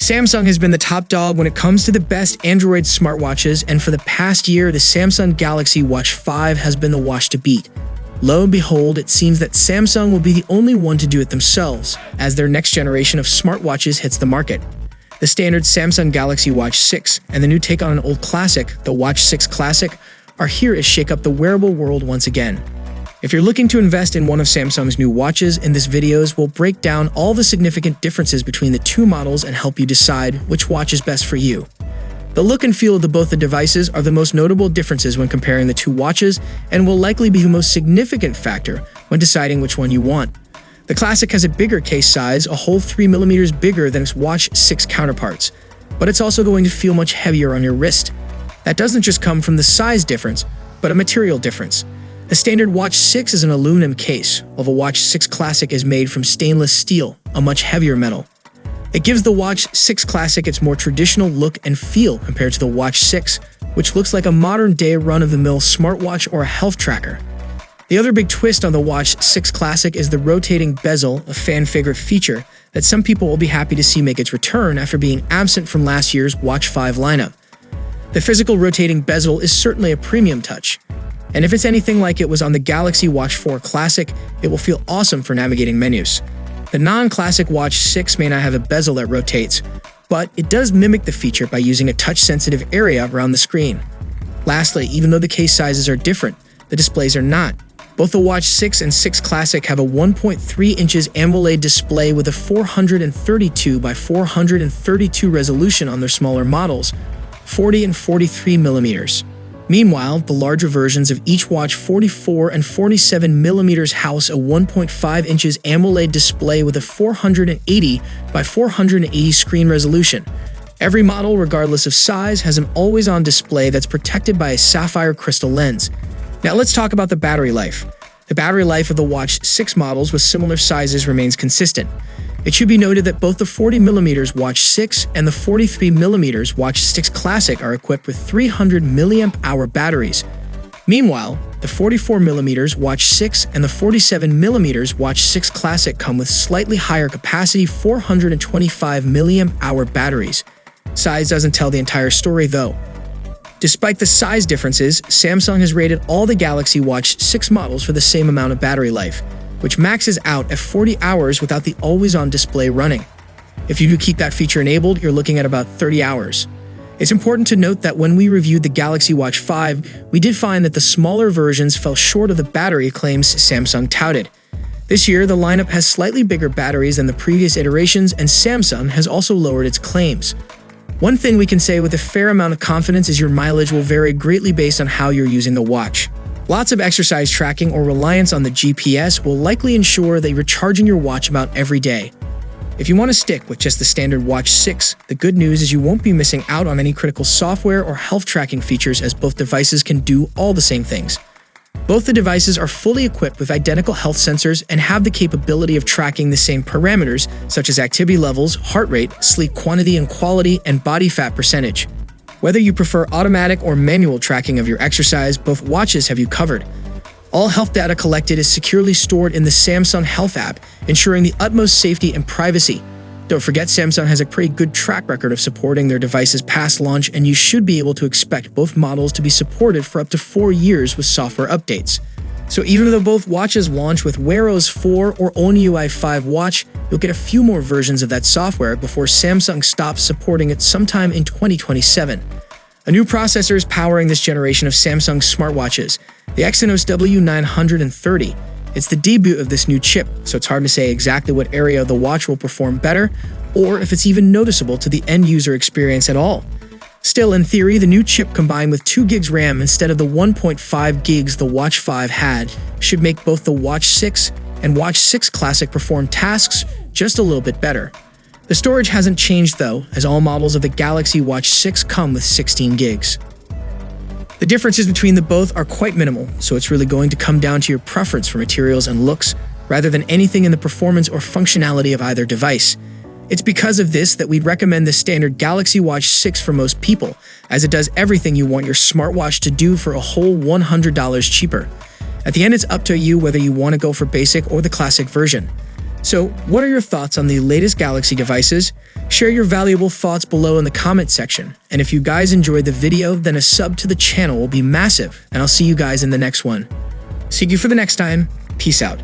Samsung has been the top dog when it comes to the best Android smartwatches, and for the past year, the Samsung Galaxy Watch 5 has been the watch to beat. Lo and behold, it seems that Samsung will be the only one to do it themselves, as their next generation of smartwatches hits the market. The standard Samsung Galaxy Watch 6 and the new take on an old classic, the Watch 6 Classic, are here to shake up the wearable world once again. If you're looking to invest in one of Samsung's new watches, in this videos we'll break down all the significant differences between the two models and help you decide which watch is best for you. The look and feel of both the devices are the most notable differences when comparing the two watches and will likely be the most significant factor when deciding which one you want. The Classic has a bigger case size, a whole 3mm bigger than its Watch 6 counterparts, but it's also going to feel much heavier on your wrist. That doesn't just come from the size difference, but a material difference. The standard Watch 6 is an aluminum case, while the Watch 6 Classic is made from stainless steel, a much heavier metal. It gives the Watch 6 Classic its more traditional look and feel compared to the Watch 6, which looks like a modern-day run-of-the-mill smartwatch or a health tracker. The other big twist on the Watch 6 Classic is the rotating bezel, a fan-favorite feature that some people will be happy to see make its return after being absent from last year's Watch 5 lineup. The physical rotating bezel is certainly a premium touch, and if it's anything like it was on the Galaxy Watch 4 Classic, it will feel awesome for navigating menus. The non-classic Watch 6 may not have a bezel that rotates, but it does mimic the feature by using a touch-sensitive area around the screen. Lastly, even though the case sizes are different, the displays are not. Both the Watch 6 and 6 Classic have a 1.3 inches AMOLED display with a 432 by 432 resolution on their smaller models, 40 and 43 millimeters. Meanwhile, the larger versions of each watch 44 and 47 millimeters house a 1.5 inches AMOLED display with a 480 by 480 screen resolution. Every model, regardless of size, has an always-on display that's protected by a sapphire crystal lens. Now let's talk about the battery life. The battery life of the Watch 6 models with similar sizes remains consistent. It should be noted that both the 40mm Watch 6 and the 43mm Watch 6 Classic are equipped with 300 mAh batteries. Meanwhile, the 44mm Watch 6 and the 47mm Watch 6 Classic come with slightly higher capacity 425 mAh batteries. Size doesn't tell the entire story though. Despite the size differences, Samsung has rated all the Galaxy Watch 6 models for the same amount of battery life, which maxes out at 40 hours without the always-on display running. If you do keep that feature enabled, you're looking at about 30 hours. It's important to note that when we reviewed the Galaxy Watch 5, we did find that the smaller versions fell short of the battery claims Samsung touted. This year, the lineup has slightly bigger batteries than the previous iterations, and Samsung has also lowered its claims. One thing we can say with a fair amount of confidence is your mileage will vary greatly based on how you're using the watch. Lots of exercise tracking or reliance on the GPS will likely ensure that you're charging your watch about every day. If you want to stick with just the standard Watch 6, the good news is you won't be missing out on any critical software or health tracking features, as both devices can do all the same things. Both the devices are fully equipped with identical health sensors and have the capability of tracking the same parameters such as activity levels, heart rate, sleep quantity and quality, and body fat percentage. Whether you prefer automatic or manual tracking of your exercise, both watches have you covered. All health data collected is securely stored in the Samsung Health app, ensuring the utmost safety and privacy. Don't forget, Samsung has a pretty good track record of supporting their devices past launch, and you should be able to expect both models to be supported for up to 4 years with software updates. So even though both watches launch with Wear OS 4 or One UI 5 watch, you'll get a few more versions of that software before Samsung stops supporting it sometime in 2027. A new processor is powering this generation of Samsung smartwatches, the Exynos W930. It's the debut of this new chip, so it's hard to say exactly what area of the watch will perform better, or if it's even noticeable to the end-user experience at all. Still, in theory, the new chip combined with 2 gigs RAM instead of the 1.5 gigs the Watch 5 had should make both the Watch 6 and Watch 6 Classic perform tasks just a little bit better. The storage hasn't changed though, as all models of the Galaxy Watch 6 come with 16 gigs. The differences between the both are quite minimal, so it's really going to come down to your preference for materials and looks, rather than anything in the performance or functionality of either device. It's because of this that we'd recommend the standard Galaxy Watch 6 for most people, as it does everything you want your smartwatch to do for a whole $100 cheaper. At the end, it's up to you whether you want to go for basic or the classic version. So, what are your thoughts on the latest Galaxy devices? Share your valuable thoughts below in the comment section. And if you guys enjoyed the video, then a sub to the channel will be massive. And I'll see you guys in the next one. See you for the next time. Peace out.